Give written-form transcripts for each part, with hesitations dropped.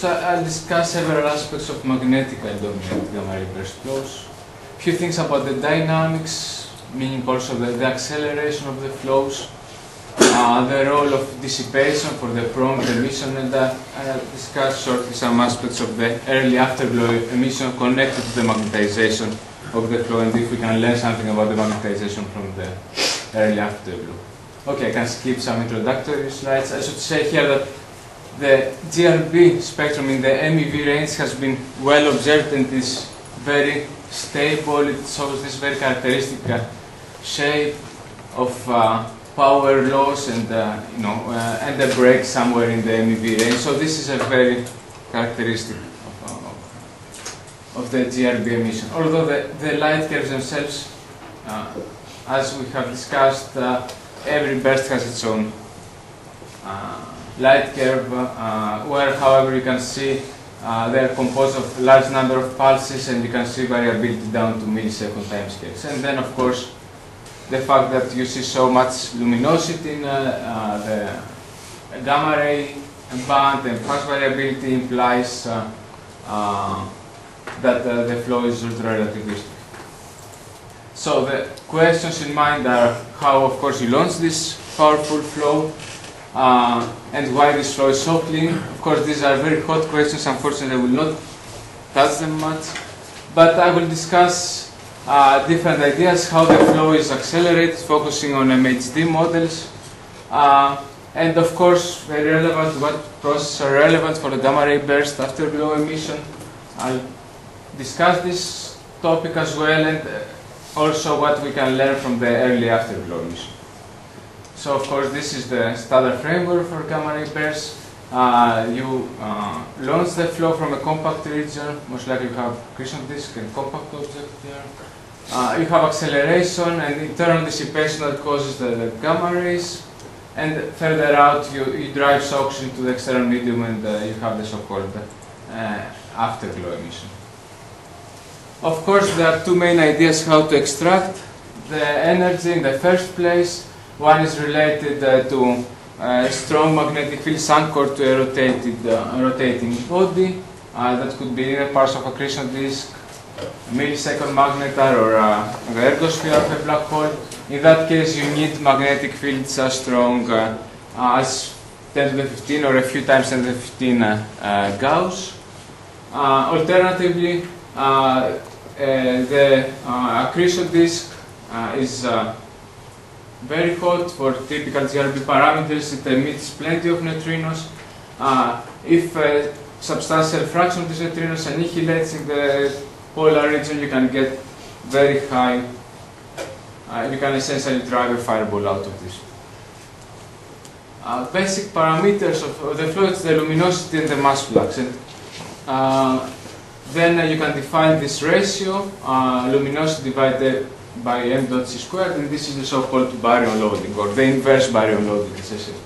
So I'll discuss several aspects of magnetic and dominant gamma-ray burst flows. A few things about the dynamics, meaning also the acceleration of the flows, the role of dissipation for the prompt emission, and I'll discuss shortly some aspects of the early afterglow emission connected to the magnetization of the flow, and if we can learn something about the magnetization from the early afterglow. Okay, I can skip some introductory slides. I should say here that the GRB spectrum in the MEV range has been well observed and is very stable. It shows this very characteristic shape of power loss and and a break somewhere in the MEV range. So this is a very characteristic of the GRB emission. Although the light curves themselves, as we have discussed, every burst has its own light curve, where, however, you can see they are composed of large number of pulses, and you can see variability down to millisecond timescales. And then, of course, the fact that you see so much luminosity in the gamma ray band and fast variability implies that the flow is ultra-relativistic. So the questions in mind are how, of course, you launch this powerful flow, and why this flow is so clean. Of course, these are very hot questions. Unfortunately, I will not touch them much, but I will discuss different ideas, how the flow is accelerated, focusing on MHD models, and of course, very relevant, what processes are relevant for the gamma ray burst afterglow emission. I'll discuss this topic as well, and also what we can learn from the early afterglow emission. So, of course, this is the standard framework for gamma ray bursts. You launch the flow from a compact region. Most likely you have accretion disk and compact object here. You have acceleration and internal dissipation that causes the gamma rays. And further out, you drive shocks into the external medium, and you have the so-called afterglow emission. Of course, there are two main ideas how to extract the energy in the first place. One is related to strong magnetic fields anchored to a rotating body. That could be a parts of accretion disk, a millisecond magnetar, or the ergosphere of a black hole. In that case, you need magnetic fields as strong as 10 to the 15 or a few times 10 to the 15 Gauss. Alternatively, the accretion disk is very hot for typical GRB parameters. It emits plenty of neutrinos. If a substantial fraction of these neutrinos annihilates in the polar region, you can get very high, you can essentially drive a fireball out of this. Basic parameters of the flow is the luminosity and the mass flux. And then you can define this ratio, luminosity divided by m dot c squared, and this is the so-called baryon loading, or the inverse baryon loading, as I said.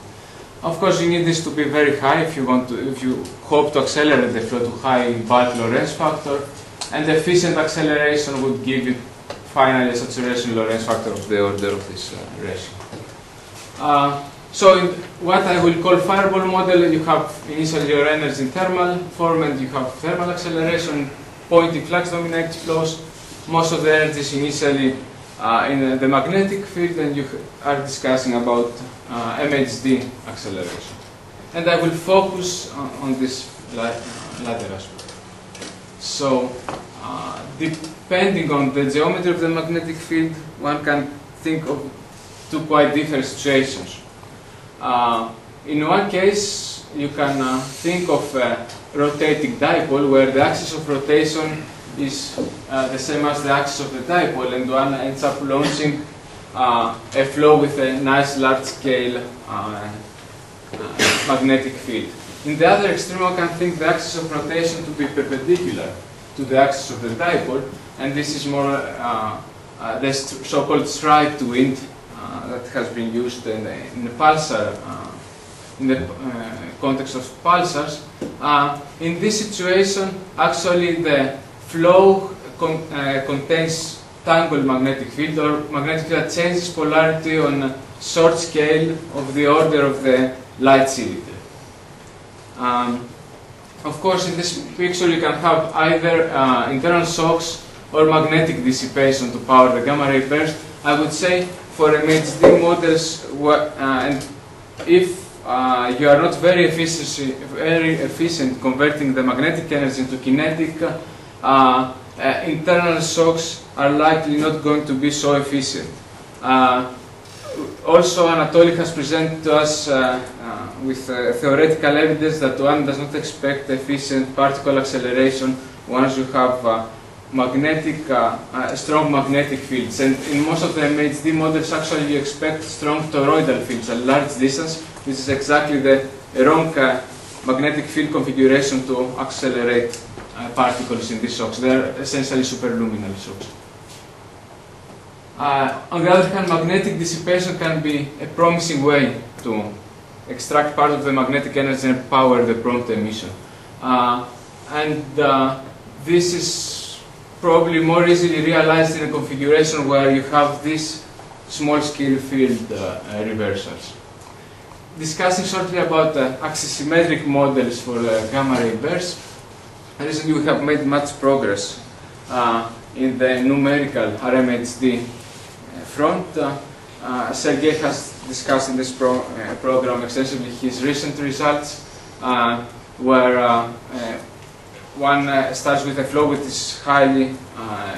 Of course, you need this to be very high if you hope to accelerate the flow to high bulk Lorentz factor, and the efficient acceleration would give you finally a saturation Lorentz factor of the order of this ratio. So in what I will call fireball model, you have initially your energy in thermal form, and you have thermal acceleration, pointing flux dominated flows. Most of the energy is initially in the magnetic field, and you are discussing about MHD acceleration. And I will focus on this latter aspect. So, depending on the geometry of the magnetic field, one can think of two quite different situations. In one case, you can think of a rotating dipole, where the axis of rotation is the same as the axis of the dipole, and one ends up launching a flow with a nice large-scale magnetic field. In the other extreme, one can think the axis of rotation to be perpendicular to the axis of the dipole, and this is more the so-called striped wind that has been used in the pulsar, in the context of pulsars. In this situation, actually the flow contains tangled magnetic field, or magnetic field that changes polarity on a short scale of the order of the light cylinder. Of course, in this picture you can have either internal shocks or magnetic dissipation to power the gamma ray burst. I would say for MHD models, and if you are not very efficient converting the magnetic energy into kinetic, internal shocks are likely not going to be so efficient. Also, Anatoly has presented to us with theoretical evidence that one does not expect efficient particle acceleration once you have strong magnetic fields. And in most of the MHD models, actually you expect strong toroidal fields at large distance, which is exactly the wrong magnetic field configuration to accelerate particles in these shocks. They are essentially superluminal shocks. On the other hand, magnetic dissipation can be a promising way to extract part of the magnetic energy and power the prompt emission. This is probably more easily realized in a configuration where you have these small-scale field reversals. Discussing shortly about axisymmetric models for gamma ray bursts, recently we have made much progress in the numerical RMHD front. Sergei has discussed in this program extensively his recent results, where one starts with a flow which is highly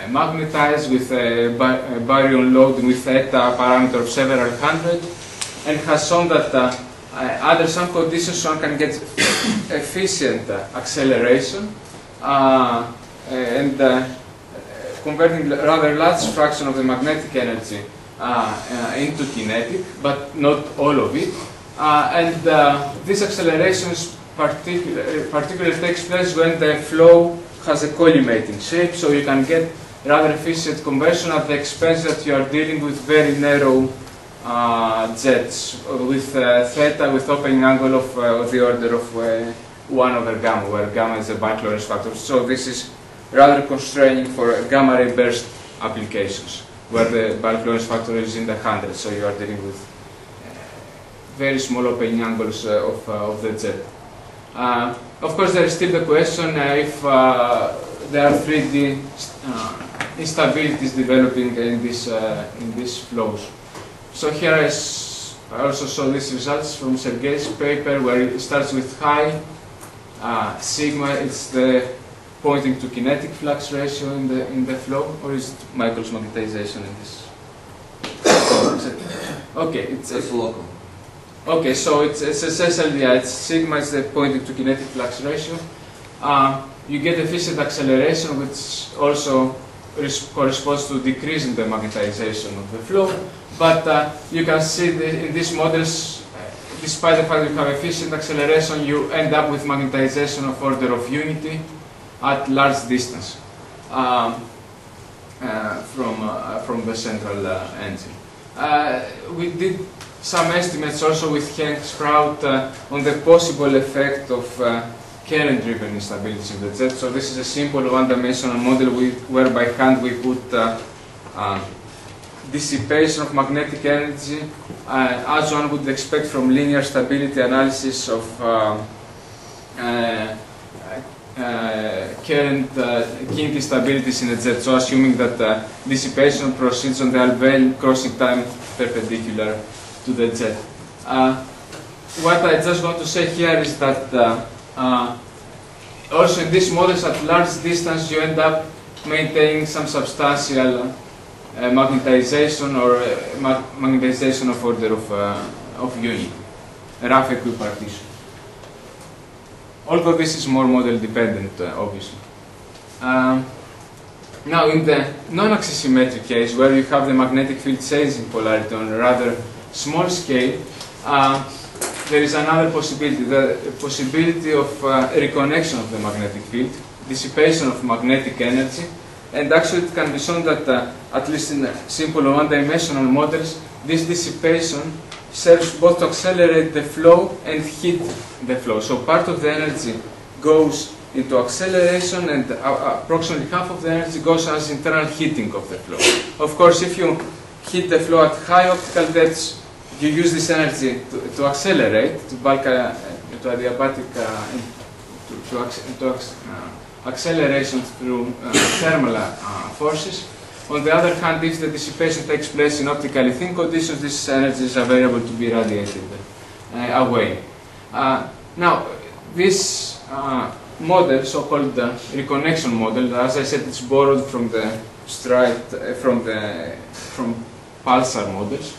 magnetized with a baryon load with theta parameter of several hundred, and has shown that under some conditions one can get efficient acceleration and converting rather large fraction of the magnetic energy into kinetic, but not all of it. This acceleration particularly takes place when the flow has a collimating shape, so you can get rather efficient conversion at the expense that you are dealing with very narrow jets with theta with opening angle of the order of 1 over gamma, where gamma is the bulk Lorentz factor. So this is rather constraining for gamma ray burst applications, where the bulk Lorentz factor is in the hundreds, so you are dealing with very small opening angles of the jet. Of course, there is still the question if there are 3D instabilities developing in these flows. So here I also saw these results from Sergei's paper, where it starts with high sigma. It's the pointing to kinetic flux ratio in the flow, or is it Michael's magnetization in this? Okay, it's local. Okay, so it's essentially, it's sigma is the pointing to kinetic flux ratio. You get efficient acceleration, which also corresponds to decrease in the magnetization of the flow. But you can see in these models, despite the fact that you have efficient acceleration, you end up with magnetization of order of unity at large distance from the central engine. We did some estimates also with Henk Sprout on the possible effect of current-driven instabilities in the jet. So this is a simple one-dimensional model where by hand we put dissipation of magnetic energy as one would expect from linear stability analysis of current King instabilities in a jet. So assuming that dissipation proceeds on the Alfvén crossing time perpendicular to the jet. What I just want to say here is that also in these models at large distance you end up maintaining some substantial magnetization or magnetization of order of unity, rough equipartition. Although this is more model dependent, obviously. Now in the non-axisymmetric case, where you have the magnetic field changing polarity on a rather small scale, there is another possibility, the possibility of reconnection of the magnetic field, dissipation of magnetic energy, and actually it can be shown that, at least in simple one-dimensional models, this dissipation serves both to accelerate the flow and heat the flow. So part of the energy goes into acceleration and approximately half of the energy goes as internal heating of the flow. Of course, if you heat the flow at high optical depths, you use this energy to accelerate, to bulk, to adiabatic acceleration through thermal forces. On the other hand, if the dissipation takes place in optically thin conditions, this energy is available to be radiated away. Now, this model, so-called reconnection model, as I said, it's borrowed from the from pulsar models,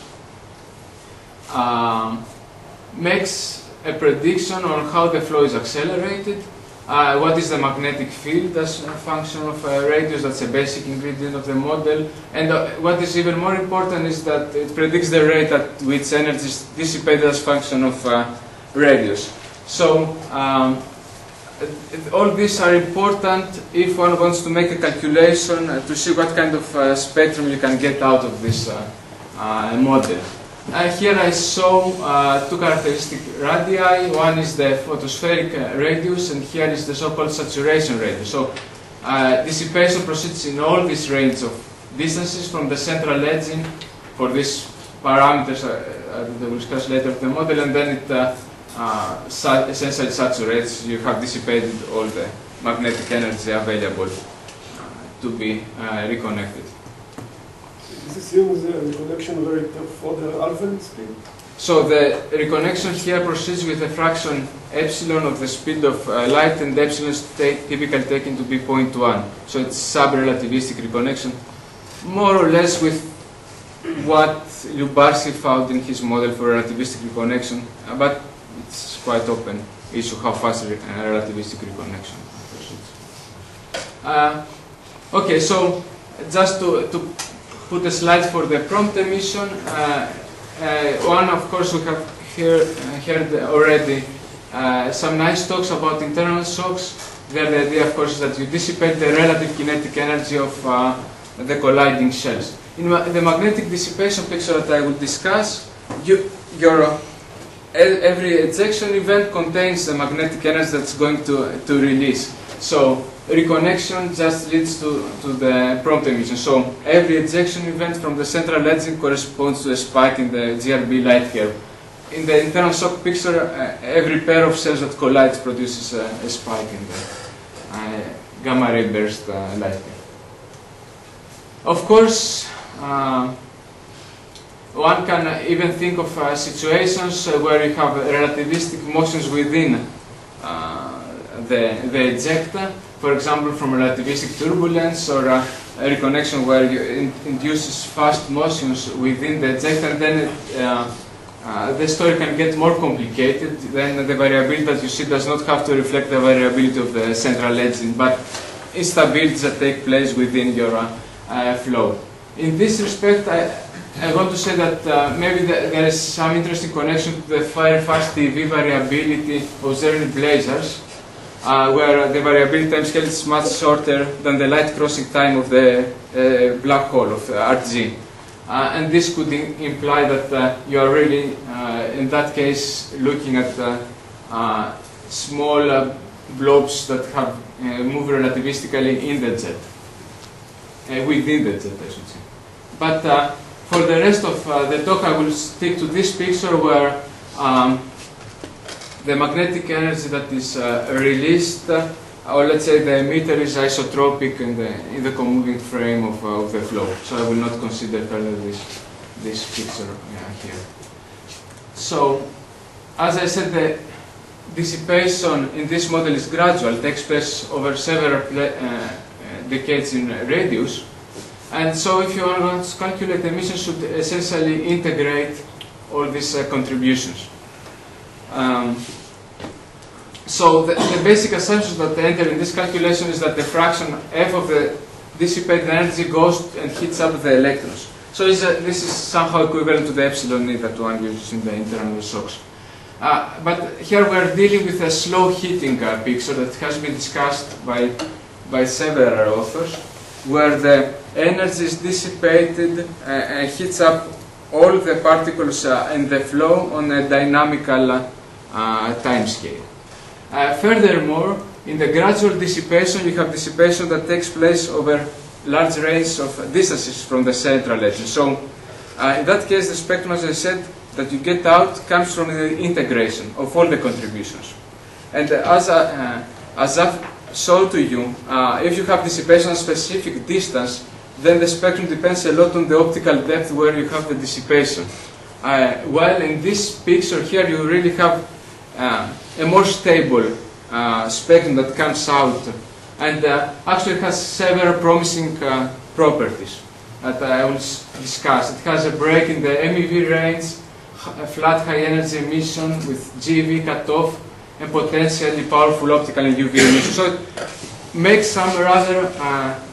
makes a prediction on how the flow is accelerated, what is the magnetic field as a function of radius, that's a basic ingredient of the model, and what is even more important is that it predicts the rate at which energy is dissipated as a function of radius. So all these are important if one wants to make a calculation to see what kind of spectrum you can get out of this model. Here I show two characteristic radii. One is the photospheric radius, and here is the so-called saturation radius. So dissipation proceeds in all this range of distances from the central edging for these parameters that we will discuss later of the model, and then it essentially saturates. You have dissipated all the magnetic energy available to be reconnected. This assumes the reconnection rate of order alpha speed? So the reconnection here proceeds with a fraction epsilon of the speed of light, and epsilon is typically taken to be 0.1. So it's sub-relativistic reconnection, more or less with what Lyubarski found in his model for relativistic reconnection, but it's quite open issue how fast relativistic reconnection proceeds. Okay, so just to put a slide for the prompt emission. One, of course, we have heard already some nice talks about internal shocks. There the idea, of course, is that you dissipate the relative kinetic energy of the colliding shells. In the magnetic dissipation picture that I will discuss, every ejection event contains the magnetic energy that's going to release. So reconnection just leads to the prompt emission. So every ejection event from the central edging corresponds to a spike in the GRB light curve. In the internal shock picture, every pair of cells that collides produces a spike in the gamma ray burst light curve. Of course, one can even think of situations where you have relativistic motions within the ejecta, for example from relativistic turbulence, or a reconnection where you induces fast motions within the ejecta, and then the story can get more complicated. Then the variability that you see does not have to reflect the variability of the central edging, but instabilities that take place within your flow. In this respect, I want to say that maybe there is some interesting connection to the very fast TV variability observed in blazars, where the variability time scale is much shorter than the light crossing time of the black hole of RG. And this could imply that you are really, in that case, looking at small blobs that have moved relativistically in the jet, within the jet, I should say. But for the rest of the talk, I will stick to this picture where the magnetic energy that is released, or let's say the emitter, is isotropic in the comoving frame of the flow. So I will not consider further this picture here. So, as I said, the dissipation in this model is gradual, takes place over several decades in radius. And so if you want to calculate emission, should essentially integrate all these contributions. So the basic assumptions that enter in this calculation is that the fraction f of the dissipated energy goes and heats up the electrons. So this is somehow equivalent to the epsilon E that one uses in the internal shocks. But here we're dealing with a slow heating picture that has been discussed by several authors, where the energy is dissipated and heats up all the particles in the flow on a dynamical time scale. Furthermore, in the gradual dissipation, you have dissipation that takes place over large range of distances from the central edge. So, in that case, the spectrum, as I said, that you get out comes from the integration of all the contributions. And as as I've shown to you, if you have dissipation at a specific distance, then the spectrum depends a lot on the optical depth where you have the dissipation. While in this picture here, you really have a more stable spectrum that comes out, and actually has several promising properties that I will discuss. It has a break in the MEV range, a flat high energy emission with GeV cutoff, and potentially powerful optical and UV emission. So it makes some rather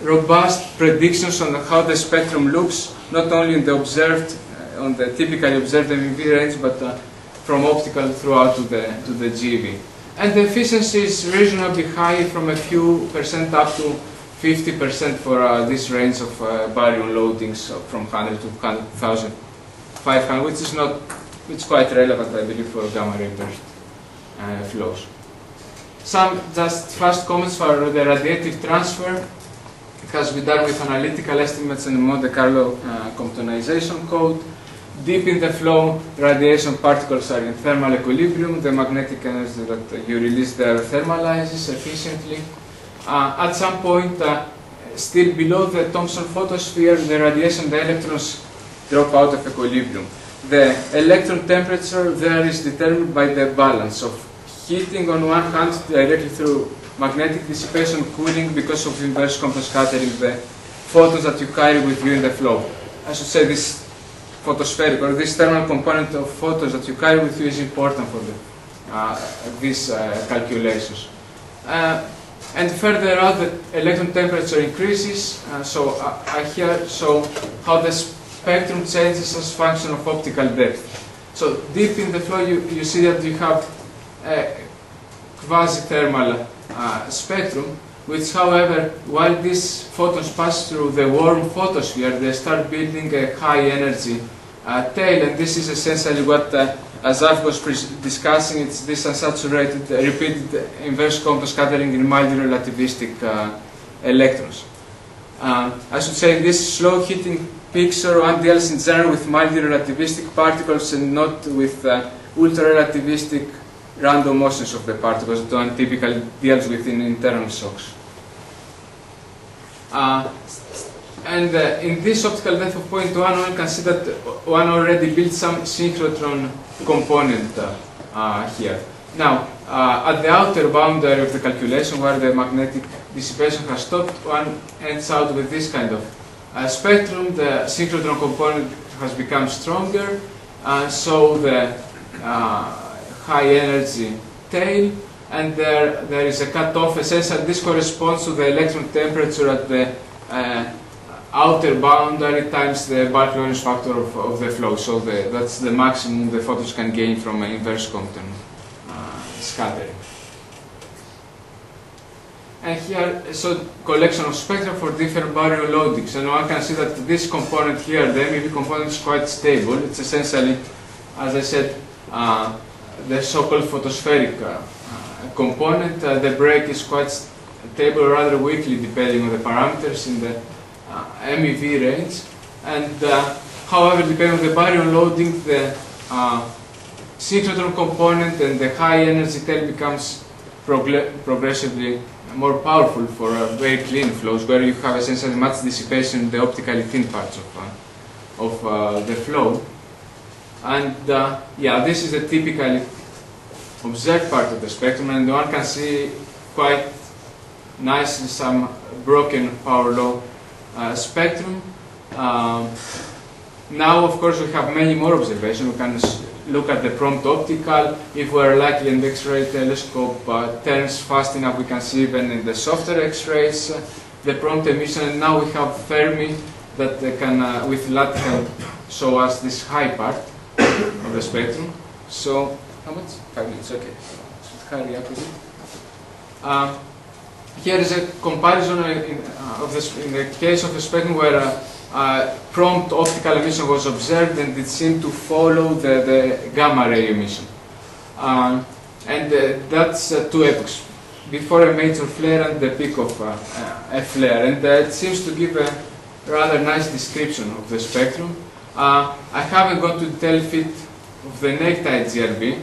robust predictions on how the spectrum looks, not only in the observed, on the typically observed MEV range, but from optical throughout to the GeV. And the efficiency is reasonably high, from a few percent up to 50% for this range of baryon loadings from 100 to 1,500, which is not, it's quite relevant, I believe, for gamma ray burst flows. Some just fast comments for the radiative transfer. It has been done with analytical estimates and Monte Carlo Comptonization code. Deep in the flow, radiation particles are in thermal equilibrium. The magnetic energy that you release there thermalizes efficiently. At some point, still below the Thomson photosphere, the radiation, the electrons drop out of equilibrium. The electron temperature there is determined by the balance of heating on one hand directly through magnetic dissipation, cooling because of inverse Compton scattering, the photons that you carry with you in the flow. I should say this photospheric, or this thermal component of photons that you carry with you, is important for these calculations. And further out, the electron temperature increases. So I here show how the spectrum changes as function of optical depth. So deep in the flow, you see that you have a quasi-thermal spectrum, which, however, while these photons pass through the warm photosphere, they start building a high energy tail, and this is essentially what, as I was discussing, it's this unsaturated, repeated inverse Compton scattering in mildly relativistic electrons. I should say in this slow heating picture, one deals in general with mildly relativistic particles and not with ultra-relativistic random motions of the particles that one typically deals with in internal shocks. And in this optical depth of 0.1, one can see that one already built some synchrotron component here. Now, at the outer boundary of the calculation, where the magnetic dissipation has stopped, one ends out with this kind of spectrum. The synchrotron component has become stronger, so the high energy tail, and there is a cutoff. Essentially, this corresponds to the electron temperature at the outer boundary times the Barclay-Lorentz factor of the flow. So that's the maximum the photons can gain from an inverse Compton scattering. And here, so collection of spectra for different baryon loadings. And one can see that this component here, the MEV component, is quite stable. It's essentially, as I said, the so-called photospheric component. The break is quite stable, rather weakly, depending on the parameters in the MEV range. And however, depending on the baryon loading, the synchrotron component and the high energy tail becomes progressively more powerful for very clean flows, where you have essentially much dissipation in the optically thin parts of the flow. And yeah, this is a typically observed part of the spectrum, and one can see quite nicely some broken power law spectrum. Now, of course, we have many more observations. We can look at the prompt optical. If we're lucky and the X-ray telescope turns fast enough, we can see even in the softer X-rays the prompt emission. And now we have Fermi that can, with LAT, can show us this high part of the spectrum. So, how much? 5 minutes, okay. Should hurry up a bit. Here is a comparison in the case of a spectrum where prompt optical emission was observed, and it seemed to follow the gamma ray emission. And that's 2 epochs, before a major flare and the peak of a flare. And it seems to give a rather nice description of the spectrum. I haven't gone to detail fit of the naked GRB.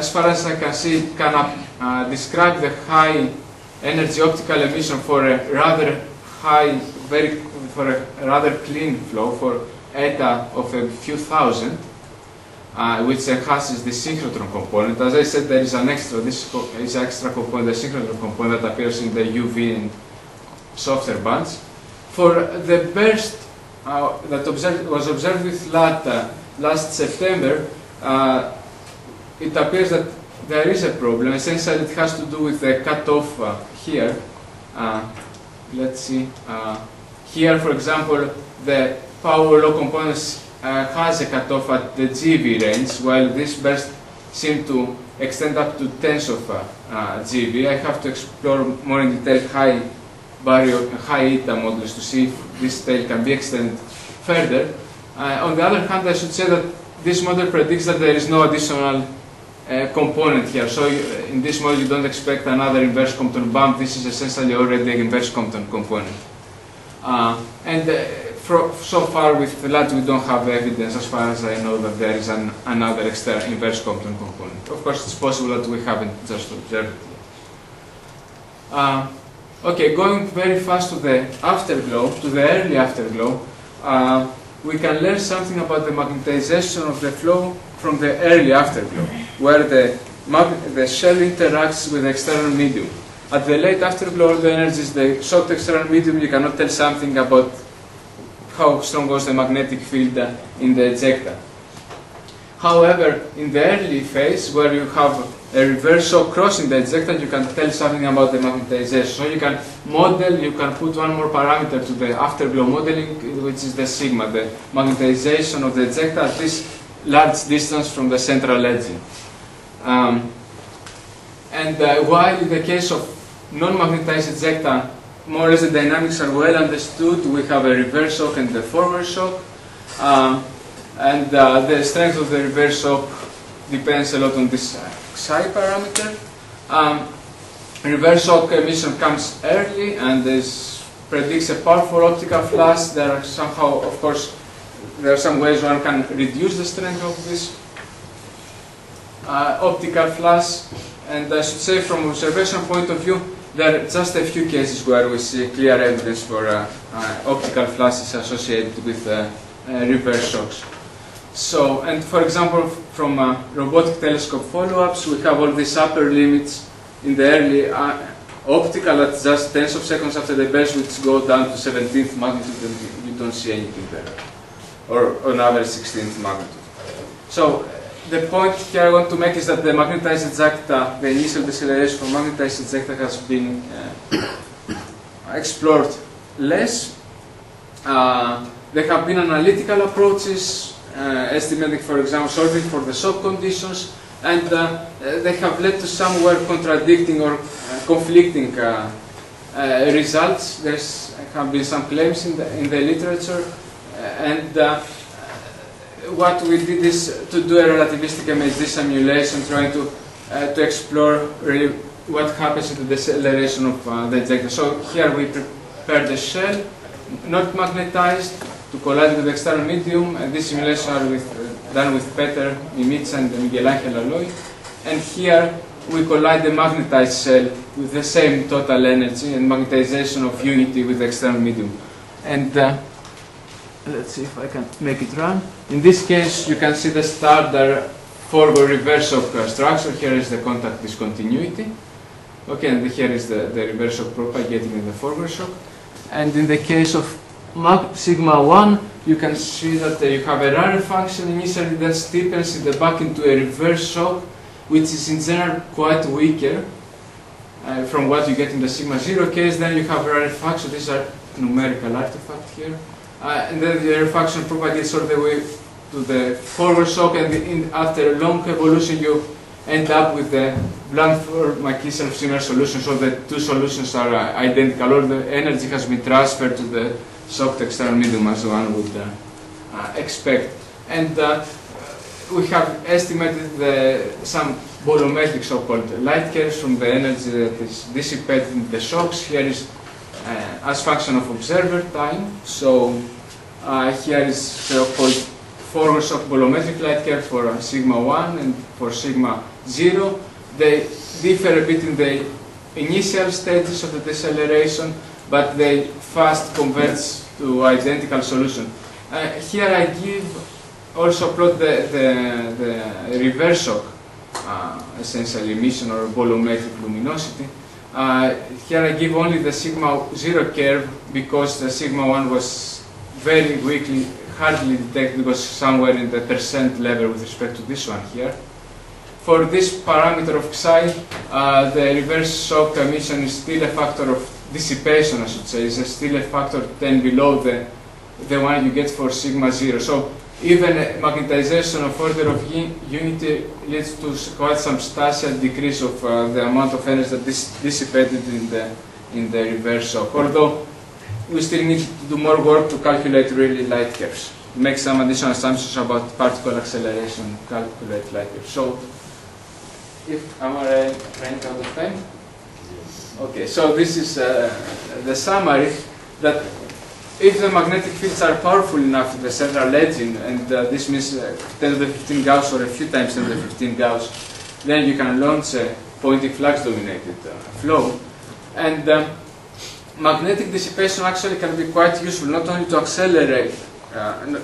as far as I can see, can describe the high energy optical emission for a rather high, for a rather clean flow, for eta of a few thousand, which enhances the synchrotron component. As I said, there is an extra, this is extra component, the synchrotron component that appears in the UV and softer bands. For the burst that was observed with LAT last September, it appears that there is a problem. Essentially, it has to do with the cutoff here. Let's see. Here, for example, the power law components has a cutoff at the GeV range, while this burst seemed to extend up to tens of GeV. I have to explore more in detail high eta models to see if this tail can be extended further. On the other hand, I should say that this model predicts that there is no additional component here. So in this model, you don't expect another inverse Compton bump. This is essentially already an inverse Compton component. So far with LAT, we don't have evidence, as far as I know, that there is another external inverse Compton component. Of course, it's possible that we haven't just observed it yet. Okay, going very fast to the afterglow, to the early afterglow, we can learn something about the magnetization of the flow from the early afterglow, where the shell interacts with the external medium. At the late afterglow, the energies, the shocked external medium, you cannot tell something about how strong was the magnetic field in the ejecta. However, in the early phase, where you have a reverse shock crossing the ejecta, you can tell something about the magnetization. So you can model, you can put one more parameter to the afterglow modeling, which is the sigma, the magnetization of the ejecta at this large distance from the central edging. While in the case of non-magnetized ejecta, more or less the dynamics are well understood, we have a reverse shock and the forward shock. The strength of the reverse shock depends a lot on this psi parameter. Reverse shock emission comes early and predicts a powerful optical flash. There are somehow, of course, there are some ways one can reduce the strength of this optical flash. And I should say, from observation point of view, there are just a few cases where we see clear evidence for optical flashes associated with reverse shocks. So, and for example, from robotic telescope follow-ups, we have all these upper limits in the early optical at just tens of seconds after the burst, which go down to 17th magnitude, and you don't see anything there, or on average 16th magnitude. So, the point here I want to make is that the magnetized ejecta, the initial deceleration from magnetized ejecta has been explored less. There have been analytical approaches estimating, for example, solving for the shock conditions, and they have led to somewhere contradicting or conflicting results. There have been some claims in the literature, and what we did is to do a relativistic MHD simulation, trying to explore really what happens in the deceleration of the ejecta. So here we prepared the shell, not magnetized, to collide with the external medium, and these simulations are done with Peter Mimica and Miguel Angel Aloy. And here we collide the magnetized shell with the same total energy and magnetization of unity with the external medium. And let's see if I can make it run. In this case, you can see the standard forward reverse shock structure. Here is the contact discontinuity. Okay, and here is the reverse shock propagating in the forward shock. And in the case of sigma 1, you can see that you have a rarefaction initially that steepens in the back into a reverse shock, which is in general quite weaker from what you get in the sigma 0 case. Then you have rarefaction. These are numerical artifacts here. And then the rarefaction propagates all the way to the forward shock, and after a long evolution you end up with the Blandford-McKee similar solution. So the two solutions are identical. All the energy has been transferred to the shocked external medium, as one would expect. And we have estimated some bolometric so-called light curves from the energy that is dissipated in the shocks. Here is as function of observer time. So here is so-called forward shock bolometric light curve for sigma 1 and for sigma zero. They differ a bit in the initial stages of the deceleration, but they fast converge to identical solution. Here I give also plot the reverse shock, essentially emission or bolometric luminosity. Here I give only the sigma 0 curve because the sigma 1 was very weakly, hardly detected, it was somewhere in the percent level with respect to this one here. For this parameter of psi, the reverse shock emission is still a factor of dissipation, I should say, is still a factor 10 below the one you get for sigma 0. So even a magnetization of order of unity leads to quite substantial decrease of the amount of energy that is dissipated in the reverse shock. Although we still need to do more work to calculate really light curves, make some additional assumptions about particle acceleration, calculate light curves. So, am I running out of time? Okay, so this is the summary that if the magnetic fields are powerful enough to the central edge, and this means 10 to the 15 Gauss or a few times 10 to the 15 Gauss, then you can launch a Poynting flux dominated flow. And magnetic dissipation actually can be quite useful, not only to accelerate,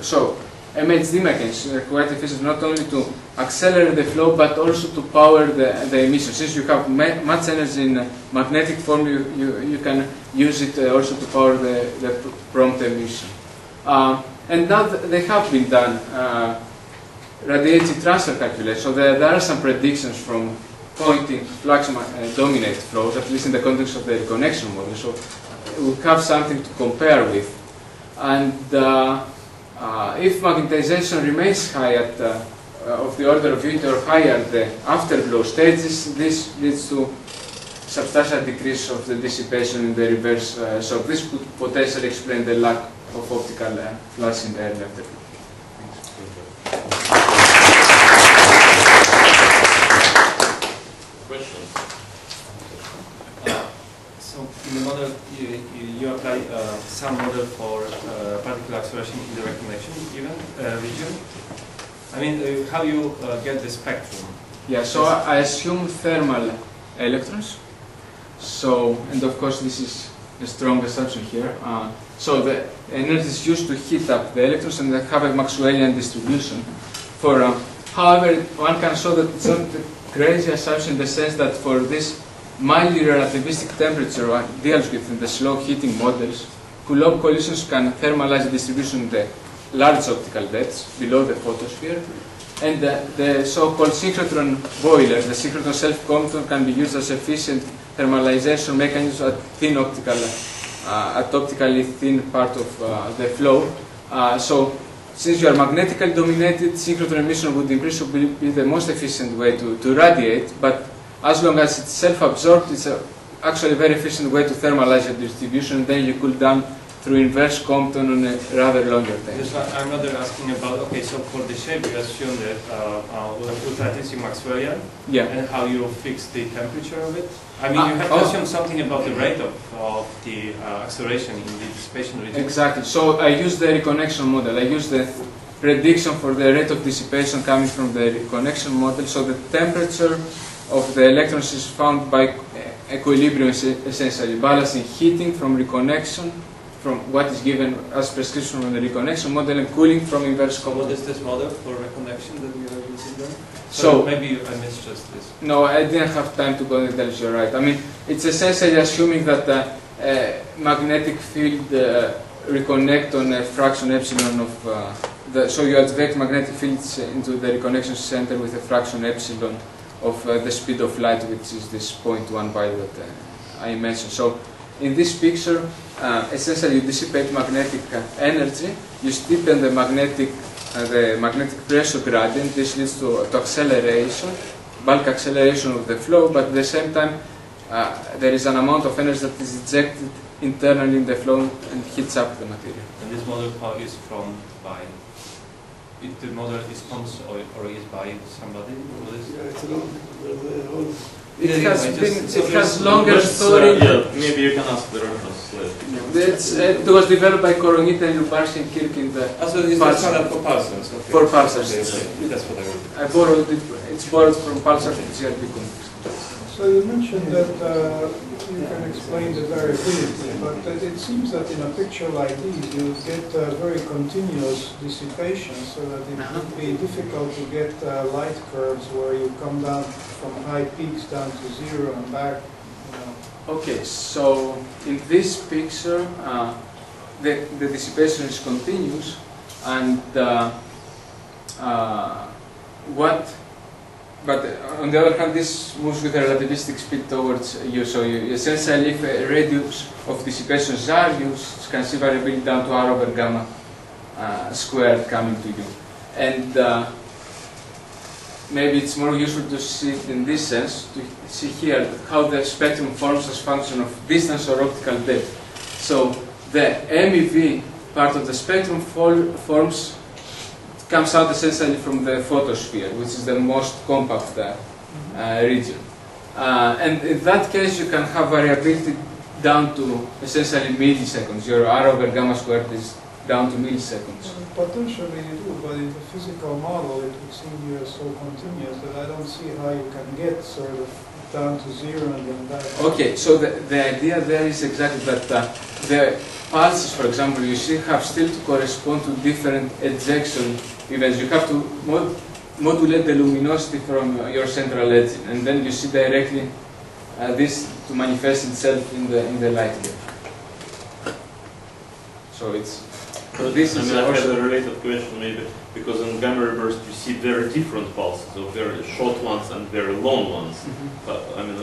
so MHD mechanisms are quite efficient not only to accelerate the flow but also to power the emission. Since you have much energy in magnetic form, you can use it also to power the prompt emission. And now they have been done radiative transfer calculations, so there are some predictions from Poynting flux dominated flows, at least in the context of the reconnection model. So we have something to compare with. And if magnetization remains high at of the order of unity or higher at the afterglow stages, this leads to substantial decrease of the dissipation in the reverse shock. This could potentially explain the lack of optical flash in the early afterglow. Questions? So in the model, you apply some model for particle acceleration in the reconnection region. I mean, how you get the spectrum? Yeah, so I assume thermal electrons. So, and of course this is a strong assumption here. So the energy is used to heat up the electrons and they have a Maxwellian distribution. However, one can show that it's not a crazy assumption in the sense that for this mildly relativistic temperature deals with in the slow heating models, Coulomb collisions can thermalize the distribution in the large optical depths below the photosphere, and the so-called synchrotron boiler, the synchrotron self-Compton, can be used as efficient thermalization mechanism at thin optical, at optically thin part of the flow. So, since you are magnetically dominated, synchrotron emission would in principle be the most efficient way to radiate, but as long as it's self-absorbed, it's actually a very efficient way to thermalize the distribution, and then you cool down through inverse Compton on a rather longer time. Yes, I'm rather asking about, okay, so for the shape you assume that ultra-attenuated Maxwellian, yeah, and how you fix the temperature of it? I mean, you have to assume something about the rate of the acceleration in the dissipation region. Exactly. So I use the reconnection model. I use the prediction for the rate of dissipation coming from the reconnection model. So the temperature of the electrons is found by equilibrium, essentially balancing heating from reconnection, from what is given as prescription from the reconnection model, and cooling from inverse Compton. What is this model for reconnection that we are using then? So maybe I missed just this. No, I didn't have time to go into details, you're right. I mean, it's essentially assuming that the magnetic field reconnect on a fraction epsilon of so you advect magnetic fields into the reconnection center with a fraction epsilon of the speed of light, which is this 0.1 pi that I mentioned. So in this picture, essentially you dissipate magnetic energy, you steepen the magnetic pressure gradient. This leads to acceleration, bulk acceleration of the flow, but at the same time there is an amount of energy that is ejected internally in the flow and heats up the material. And this model is from by? The model is from or is by somebody? Yeah, it's a long, it has longer story. Yeah, maybe you can ask the reference later. It was developed by Koronita and Lubarsky and Kirk in the so it's the standard for pulsars. Okay. For pulsars. Okay. That's what I wrote. I borrowed it. it's borrowed from pulsar GRP context. So you mentioned that you can explain the variability, but it seems that in a picture like these you get very continuous dissipation, so that it would be difficult to get light curves where you come down from high peaks down to zero and back. Okay, so in this picture, the dissipation is continuous, and but on the other hand, this moves with a relativistic speed towards you. So you essentially, if a radius of dissipation is r, you can see variability down to r over gamma squared coming to you. And maybe it's more useful to see it in this sense, to see here how the spectrum forms as function of distance or optical depth. So the MEV part of the spectrum comes out essentially from the photosphere, which is the most compact region. And in that case, you can have variability down to essentially milliseconds. Your r over gamma squared is down to milliseconds. Potentially you do, but in the physical model it would seem you are so continuous that I don't see how you can get sort of down to zero and then back. Okay, so the idea there is exactly that the pulses, for example, you see have still to correspond to different ejection events. You have to modulate the luminosity from your central edge, and then you see directly this to manifest itself in the light here. So it's this is I have also a related question maybe, because in gamma reverse you see very different pulses, so very short ones and very long ones. But I mean,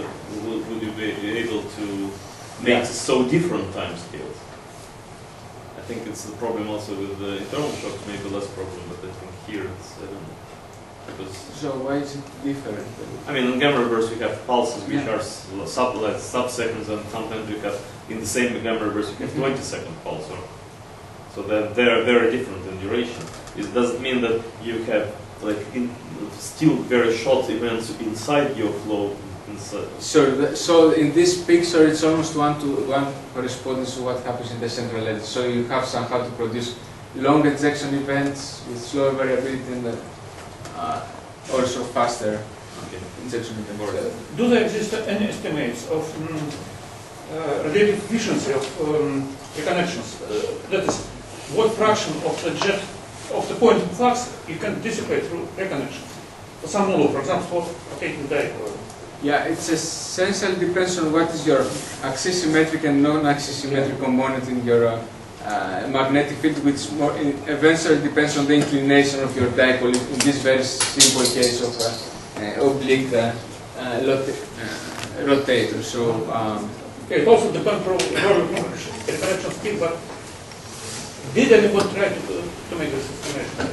would you be able to make so different time scales? I think it's the problem also with the internal shocks, maybe less problem, but I think here it's, I don't know. Because so why is it different? I mean, in gamma reverse we have pulses which are sub-seconds, and sometimes we have, in the same gamma reverse, you have 20-second pulse. So that they are very different in duration. It doesn't mean that you have still very short events inside your flow. So in this picture, it's almost one-to-one correspondence to what happens in the central edge. So you have somehow to produce long ejection events with slower variability and also faster injection events. Do there exist any estimates of relative efficiency of reconnections? That is, what fraction of the jet of the point of flux you can dissipate through reconnections? For some model, for example, for rotating dipole. Yeah, it's essentially depends on what is your axisymmetric and non-axisymmetric component in your magnetic field, which more eventually depends on the inclination of your dipole in this very simple case of oblique rotator. So okay, it also depends on the reconnection speed, but did anyone try to make this estimation?